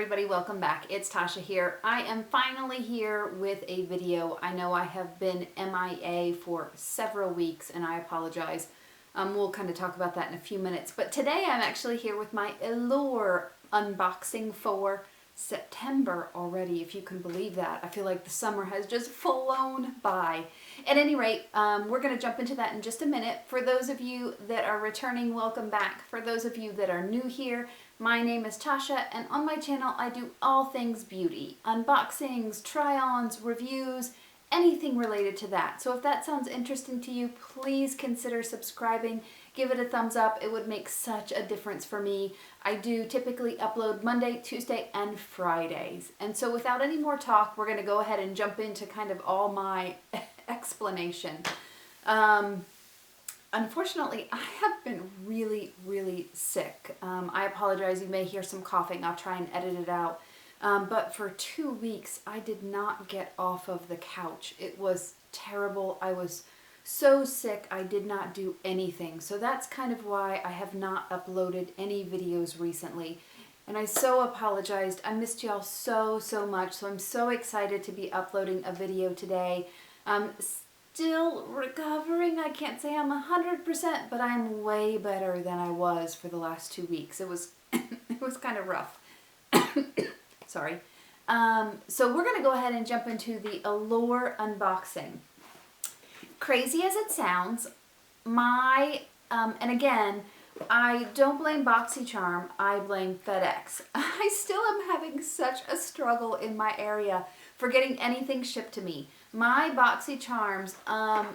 everybody, welcome back. It's Tasha here. I am finally here with a video. I know I have been MIA for several weeks and I apologize. We'll kind of talk about that in a few minutes. But today I'm actually here with my Allure unboxing for September already, if you can believe that. I feel like the summer has just flown by. At any rate, we're going to jump into that in just a minute. For those of you that are returning, welcome back. For those of you that are new here, my name is Tasha, and on my channel I do all things beauty. Unboxings, try-ons, reviews, anything related to that. So if that sounds interesting to you, please consider subscribing. Give it a thumbs up. It would make such a difference for me. I do typically upload Monday, Tuesday, and Fridays. And so without any more talk, we're going to go ahead and jump into kind of all my explanation. Unfortunately, I have been really sick. I apologize. You may hear some coughing. I'll try and edit it out. But for 2 weeks, I did not get off of the couch. It was terrible. I was so sick. I did not do anything. So that's kind of why I have not uploaded any videos recently. And I so apologized. I missed y'all so much. So I'm so excited to be uploading a video today. Still recovering. I can't say I'm 100%, but I'm way better than I was for the last 2 weeks. It was it was kind of rough. Sorry. So we're going to go ahead and jump into the Allure unboxing. Crazy as it sounds, and again, I don't blame BoxyCharm, I blame FedEx. I still am having such a struggle in my area for getting anything shipped to me. My BoxyCharms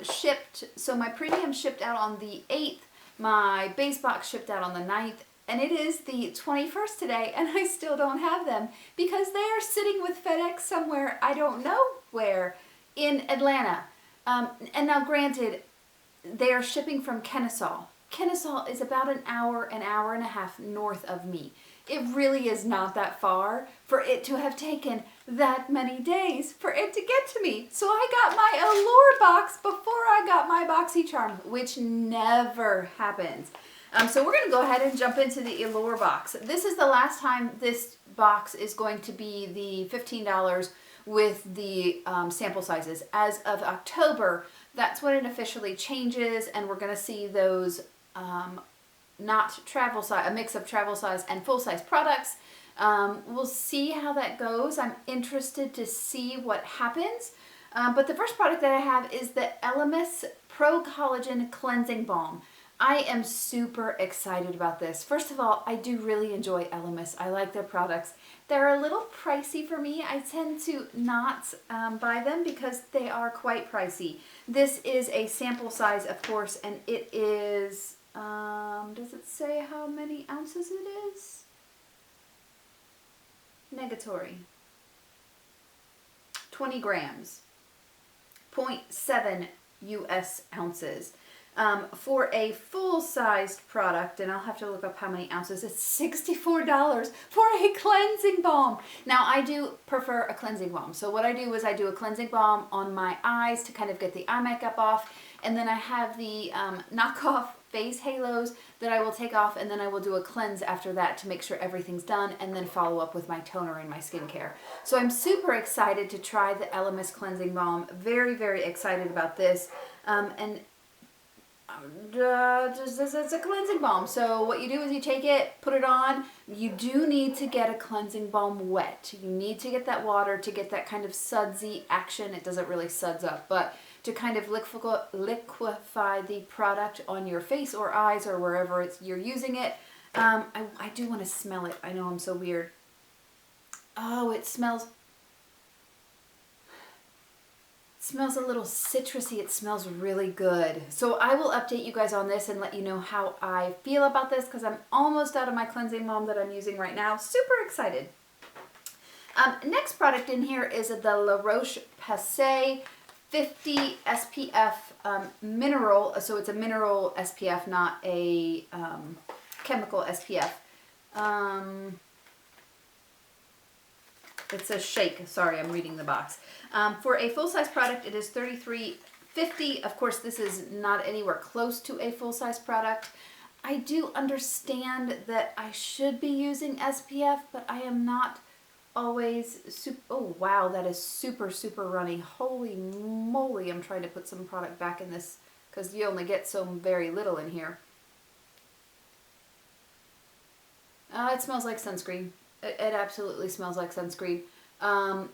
shipped, so my premium shipped out on the 8th, my base box shipped out on the 9th, and it is the 21st today, and I still don't have them because they are sitting with FedEx somewhere, I don't know where, in Atlanta. And now granted, they are shipping from Kennesaw. Kennesaw is about an hour and a half north of me. It really is not that far for it to have taken that many days for it to get to me. So I got my Allure box before I got my BoxyCharm, which never happens. So we're going to go ahead and jump into the Allure box. This is the last time this box is going to be the $15 with the sample sizes. As of October, that's when it officially changes, and we're going to see those not travel size, a mix of travel size and full size products. We'll see how that goes. I'm interested to see what happens. But the first product that I have is the Elemis Pro Collagen Cleansing Balm. I am super excited about this. First of all, I do really enjoy Elemis. I like their products. They're a little pricey for me. I tend to not buy them because they are quite pricey. This is a sample size, of course, and it is, does it say how many ounces it is? Negatory. 20 grams. 0.7 US ounces. For a full-sized product, and I'll have to look up how many ounces, it's $64 for a cleansing balm. Now, I do prefer a cleansing balm. So what I do is I do a cleansing balm on my eyes to kind of get the eye makeup off, and then I have the knockoff face halos that I will take off, and then I will do a cleanse after that to make sure everything's done, and then follow up with my toner and my skincare. So I'm super excited to try the Elemis Cleansing Balm. Very excited about this. It's a cleansing balm. So what you do is you take it, put it on. You do need to get a cleansing balm wet. You need to get that water to get that kind of sudsy action. It doesn't really suds up, but to kind of liquefy the product on your face or eyes or wherever you're using it. I do want to smell it. I know I'm so weird. Oh, it smells a little citrusy. It smells really good. So I will update you guys on this and let you know how I feel about this because I'm almost out of my cleansing balm that I'm using right now. Super excited. Next product in here is the Roche Posay 50 SPF mineral. So it's a mineral SPF, not a chemical SPF. It's a shake. Sorry, I'm reading the box. For a full-size product, it is $33.50. Of course, this is not anywhere close to a full-size product. I do understand that I should be using SPF, but I am not always super, oh wow, that is super, super runny. Holy moly, I'm trying to put some product back in this because you only get so very little in here. It smells like sunscreen. It absolutely smells like sunscreen. And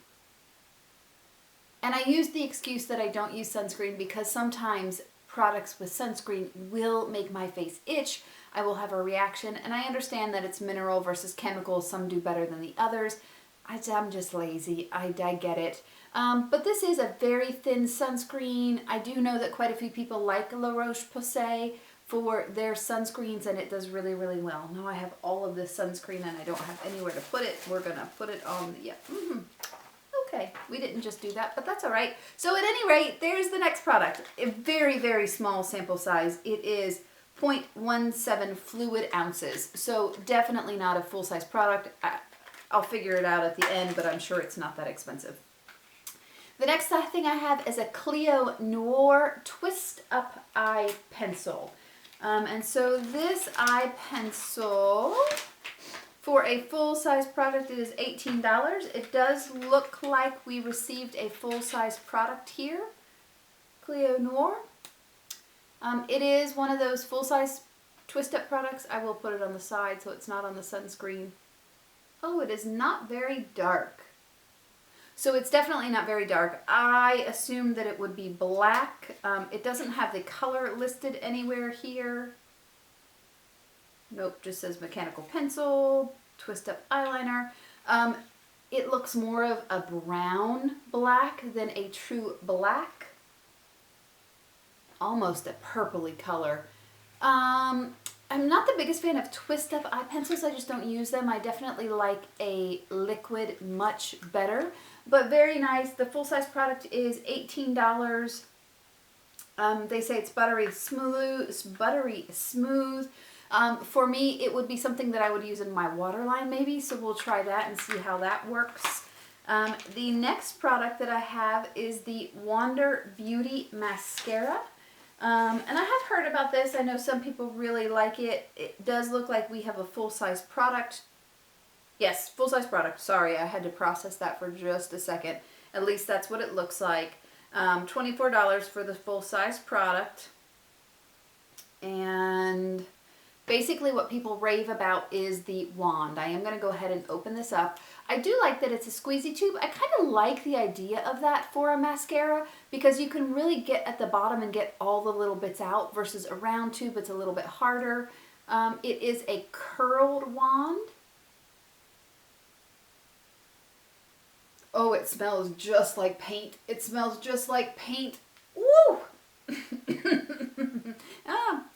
I use the excuse that I don't use sunscreen because sometimes products with sunscreen will make my face itch. I will have a reaction, and I understand that it's mineral versus chemical. Some do better than the others. I'm just lazy. I get it. But this is a very thin sunscreen. I do know that quite a few people like La Roche-Posay for their sunscreens, and it does really, really well. Now I have all of this sunscreen and I don't have anywhere to put it. We're gonna put it on the, Okay, we didn't just do that, but that's all right. So at any rate, there's the next product. A very, very small sample size. It is 0.17 fluid ounces. So definitely not a full-size product. I'll figure it out at the end, but I'm sure it's not that expensive. The next thing I have is a Cleo Noir Twist Up Eye Pencil. And so this eye pencil, for a full-size product, it is $18. It does look like we received a full-size product here. Cleo Noir. It is one of those full-size twist-up products. I will put it on the side so it's not on the sunscreen. Oh, it is not very dark. So it's definitely not very dark. I assumed that it would be black. It doesn't have the color listed anywhere here. Nope, just says mechanical pencil, twist up eyeliner. It looks more of a brown black than a true black. Almost a purpley color. I'm not the biggest fan of twist up eye pencils. I just don't use them. I definitely like a liquid much better, but very nice. The full-size product is $18. They say it's buttery smooth. For me, it would be something that I would use in my waterline maybe, so we'll try that and see how that works. The next product that I have is the Wander Beauty Mascara. And I have heard about this. I know some people really like it. It does look like we have a full-size product. Yes, full-size product. Sorry, I had to process that for just a second. At least that's what it looks like. $24 for the full-size product. And basically what people rave about is the wand. I am going to go ahead and open this up. I do like that it's a squeezy tube. I kind of like the idea of that for a mascara because you can really get at the bottom and get all the little bits out versus a round tube. It's a little bit harder. It is a curled wand. Oh, it smells just like paint. It smells just like paint. Woo!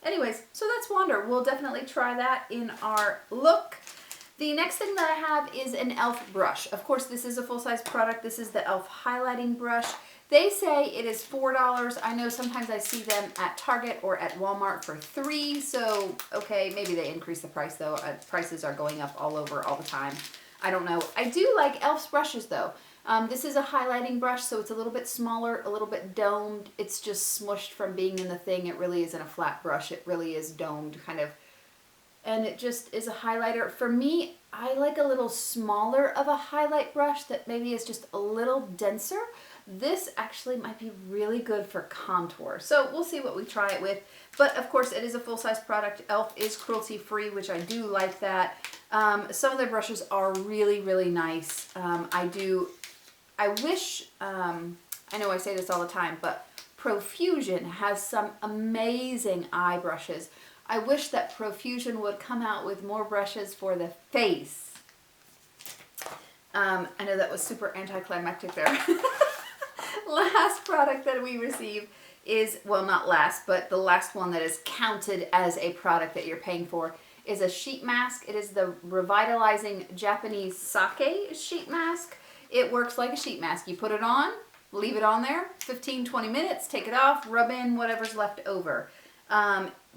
Anyways, so that's Wander. We'll definitely try that in our look. The next thing that I have is an e.l.f. brush. Of course, this is a full-size product. This is the e.l.f. highlighting brush. They say it is $4. I know sometimes I see them at Target or at Walmart for $3. So, okay, maybe they increase the price though. Prices are going up all over all the time. I don't know. I do like e.l.f.'s brushes though. This is a highlighting brush, so it's a little bit smaller, a little bit domed. It's just smushed from being in the thing. It really isn't a flat brush. It really is domed, kind of. And it just is a highlighter. For me, I like a little smaller of a highlight brush that maybe is just a little denser. This actually might be really good for contour. So we'll see what we try it with. But of course, it is a full-size product. e.l.f. is cruelty-free, which I do like that. Some of their brushes are really, really nice. I wish, I know I say this all the time, but Profusion has some amazing eye brushes. I wish that Profusion would come out with more brushes for the face. I know that was super anticlimactic there. Last product that we receive is, well, not last, but the last one that is counted as a product that you're paying for is a sheet mask. It is the Revitalizing Japanese Sake sheet mask. It works like a sheet mask. You put it on, leave it on there, 15-20 minutes, take it off, rub in whatever's left over.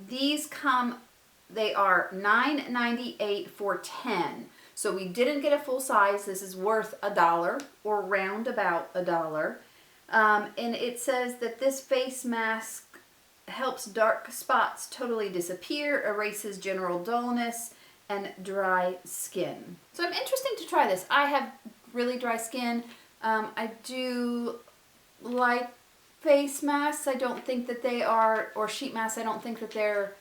These come, they are $9.98 for 10. So we didn't get a full size. This is worth $1 or round about $1. And it says that this face mask helps dark spots totally disappear, erases general dullness, and dry skin. So I'm interested to try this. I have really dry skin. I do like face masks. I don't think that they are, or sheet masks, I don't think that they're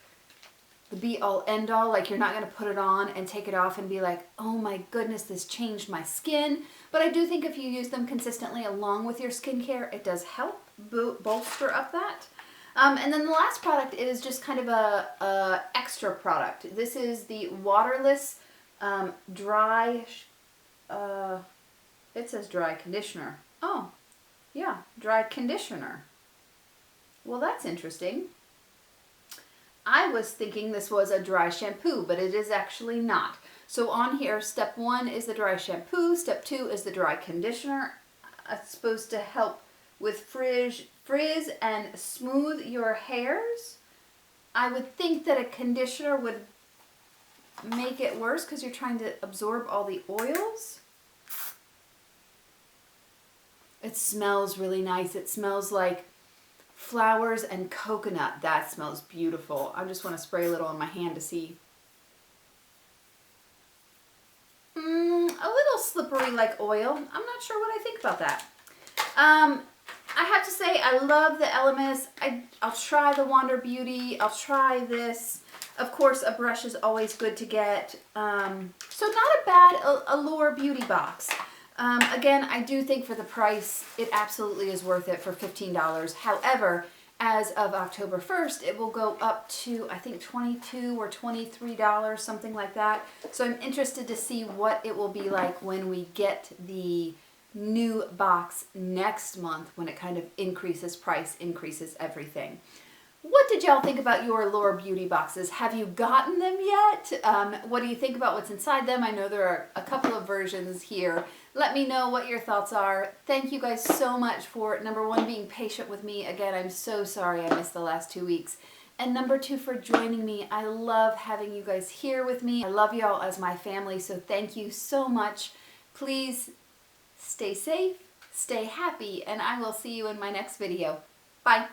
the be all end all. Like, you're not going to put it on and take it off and be like, oh my goodness, this changed my skin. But I do think if you use them consistently along with your skincare, it does help bolster up that. And then the last product is just kind of a extra product. This is the waterless dry, it says dry conditioner. Oh, yeah, dry conditioner. Well, that's interesting. I was thinking this was a dry shampoo, but it is actually not. So on here, step 1 is the dry shampoo, step 2 is the dry conditioner. It's supposed to help with frizz and smooth your hairs. I would think that a conditioner would make it worse because you're trying to absorb all the oils. It smells really nice. It smells like flowers and coconut. That smells beautiful. I just want to spray a little on my hand to see. A little slippery like oil. I'm not sure what I think about that. I have to say I love the Elemis. I'll try the Wander Beauty. I'll try this. Of course, a brush is always good to get. So not a bad Allure beauty box. Again, I do think for the price, it absolutely is worth it for $15. However, as of October 1st, it will go up to, I think, $22 or $23, something like that. So I'm interested to see what it will be like when we get the new box next month, when it kind of increases price, increases everything. What did y'all think about your Allure beauty boxes? Have you gotten them yet? What do you think about what's inside them? I know there are a couple of versions here. Let me know what your thoughts are. Thank you guys so much for, number 1, being patient with me. Again, I'm so sorry I missed the last 2 weeks. And number 2, for joining me. I love having you guys here with me. I love y'all as my family, so thank you so much. Please stay safe, stay happy, and I will see you in my next video. Bye.